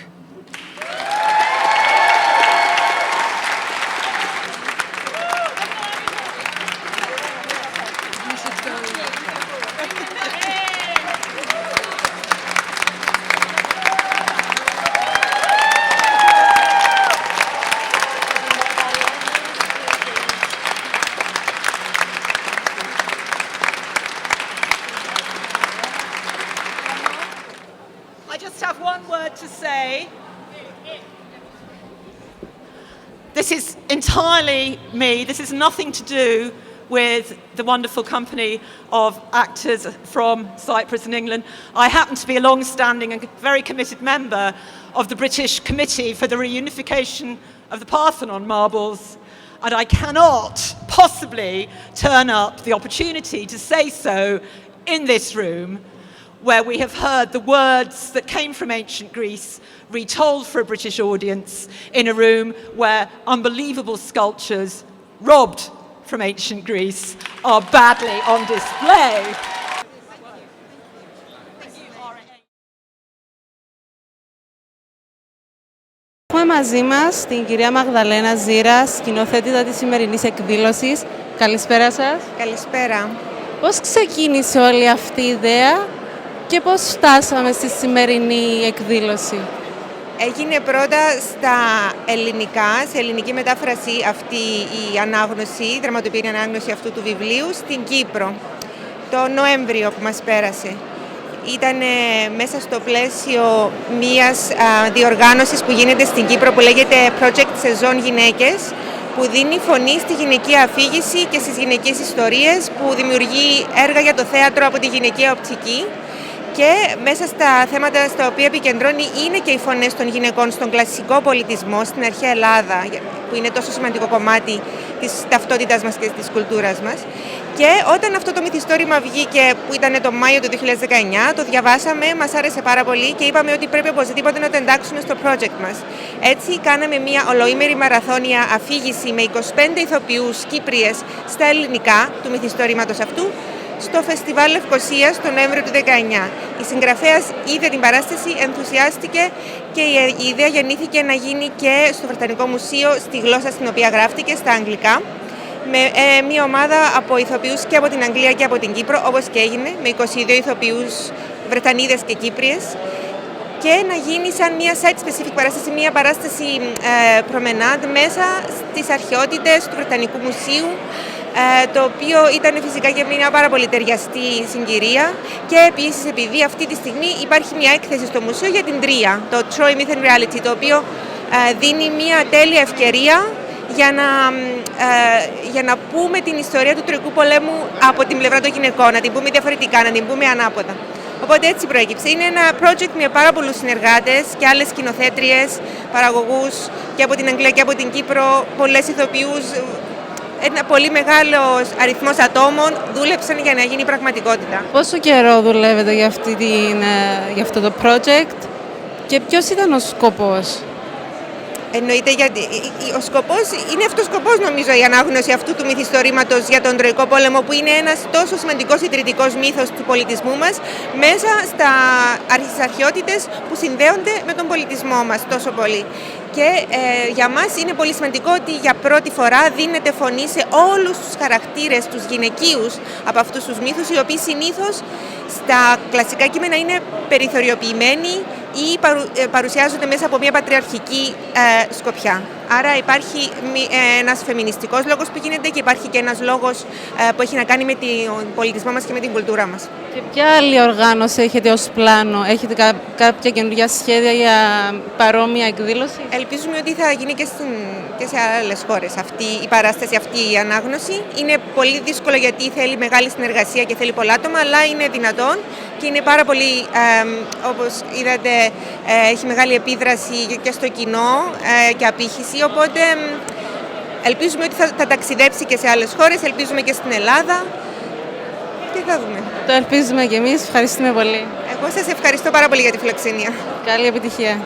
This is entirely me. This is nothing to do with the wonderful company of actors from Cyprus and England. I happen to be a long-standing and very committed member of the British Committee for the Reunification of the Parthenon marbles, and I cannot possibly turn up the opportunity to say so in this room, where we have heard the words that came from ancient Greece retold for a British audience in a room where unbelievable sculptures robbed from ancient Greece are badly on display. Έχουμε μαζί μας την κυρία Μαγδαλένα Ζήρα, σκηνοθέτητα της σημερινής εκδήλωσης. Καλησπέρα σας. Καλησπέρα. Πώς ξεκίνησε όλη αυτή η ιδέα και πώς φτάσαμε στη σημερινή εκδήλωση? Έγινε πρώτα στα ελληνικά, σε ελληνική μετάφραση αυτή η ανάγνωση, η δραματοποιημένη ανάγνωση αυτού του βιβλίου στην Κύπρο, το Νοέμβριο που μας πέρασε. Ήταν μέσα στο πλαίσιο μιας διοργάνωσης που γίνεται στην Κύπρο που λέγεται Project Σεζόν Γυναίκες, που δίνει φωνή στη γυναικεία αφήγηση και στις γυναικείες ιστορίες, που δημιουργεί έργα για το θέατρο από τη γυναικεία οπτική. Και μέσα στα θέματα στα οποία επικεντρώνει είναι και οι φωνές των γυναικών στον κλασικό πολιτισμό, στην αρχαία Ελλάδα, που είναι τόσο σημαντικό κομμάτι της ταυτότητας μας και της κουλτούρας μας. Και όταν αυτό το μυθιστόρημα βγήκε, που ήταν το Μάιο του 2019, το διαβάσαμε, μας άρεσε πάρα πολύ και είπαμε ότι πρέπει οπωσδήποτε να το εντάξουμε στο project μας. Έτσι κάναμε μια ολοήμερη μαραθώνια αφήγηση με 25 ηθοποιούς Κύπριες στα ελληνικά του μυθιστορήματος αυτού, στο Φεστιβάλ Λευκωσίας τον Νοέμβριο του 2019. Η συγγραφέας είδε την παράσταση, ενθουσιάστηκε και η ιδέα γεννήθηκε να γίνει και στο Βρετανικό Μουσείο, στη γλώσσα στην οποία γράφτηκε, στα αγγλικά, με μια ομάδα από ηθοποιούς και από την Αγγλία και από την Κύπρο, όπως και έγινε, με 22 ηθοποιούς Βρετανίδες και Κύπριες, και να γίνει σαν μια site-specific παράσταση, μια παράσταση promenade μέσα στις αρχαιότητες του Βρετανικού Μουσείου, το οποίο ήταν φυσικά για μια πάρα πολύ ταιριαστή συγκυρία, και επίσης επειδή αυτή τη στιγμή υπάρχει μια έκθεση στο μουσείο για την Τρία, το Troy Myth and Reality, το οποίο δίνει μια τέλεια ευκαιρία για να πούμε την ιστορία του Τροϊκού πολέμου από την πλευρά των γυναικών, να την πούμε διαφορετικά, να την πούμε ανάποδα. Οπότε έτσι προέκυψε. Είναι ένα project με πάρα πολλούς συνεργάτες και άλλες σκηνοθέτριες, παραγωγούς και από την Αγγλία και από την Κύπρο, πολλές ηθοποιούς. Ένα πολύ μεγάλος αριθμός ατόμων δούλεψαν για να γίνει πραγματικότητα. Πόσο καιρό δουλεύετε για αυτό το project και ποιος ήταν ο σκοπός? Εννοείται, γιατί ο σκοπός είναι αυτός ο σκοπός, νομίζω, η ανάγνωση αυτού του μυθιστορήματος για τον Τροϊκό πόλεμο, που είναι ένας τόσο σημαντικός ιδρυτικός μύθος του πολιτισμού μας, μέσα στις αρχαιότητες που συνδέονται με τον πολιτισμό μας τόσο πολύ. Και για μας είναι πολύ σημαντικό ότι για πρώτη φορά δίνεται φωνή σε όλους τους χαρακτήρες, τους γυναικείους από αυτούς τους μύθους, οι οποίοι συνήθως στα κλασικά κείμενα είναι περιθωριοποιημένοι ή παρουσιάζονται μέσα από μια πατριαρχική σκοπιά. Άρα υπάρχει ένας φεμινιστικός λόγος που γίνεται και υπάρχει και ένας λόγος που έχει να κάνει με τον πολιτισμό μας και με την κουλτούρα μας. Και ποια άλλη οργάνωση έχετε ως πλάνο? Έχετε κάποια καινούργια σχέδια για παρόμοια εκδήλωση? Ελπίζουμε ότι θα γίνει και σε άλλες χώρες η παράσταση, αυτή η ανάγνωση. Είναι πολύ δύσκολο γιατί θέλει μεγάλη συνεργασία και θέλει πολλά άτομα, αλλά είναι δυνατόν και είναι πάρα πολύ, όπως είδατε, έχει μεγάλη επίδραση και στο κοινό και απήχηση, οπότε ελπίζουμε ότι θα ταξιδέψει και σε άλλες χώρες, ελπίζουμε και στην Ελλάδα και θα δούμε. Το ελπίζουμε και εμείς, ευχαριστούμε πολύ. Εγώ σας ευχαριστώ πάρα πολύ για τη φιλοξενία. Καλή επιτυχία.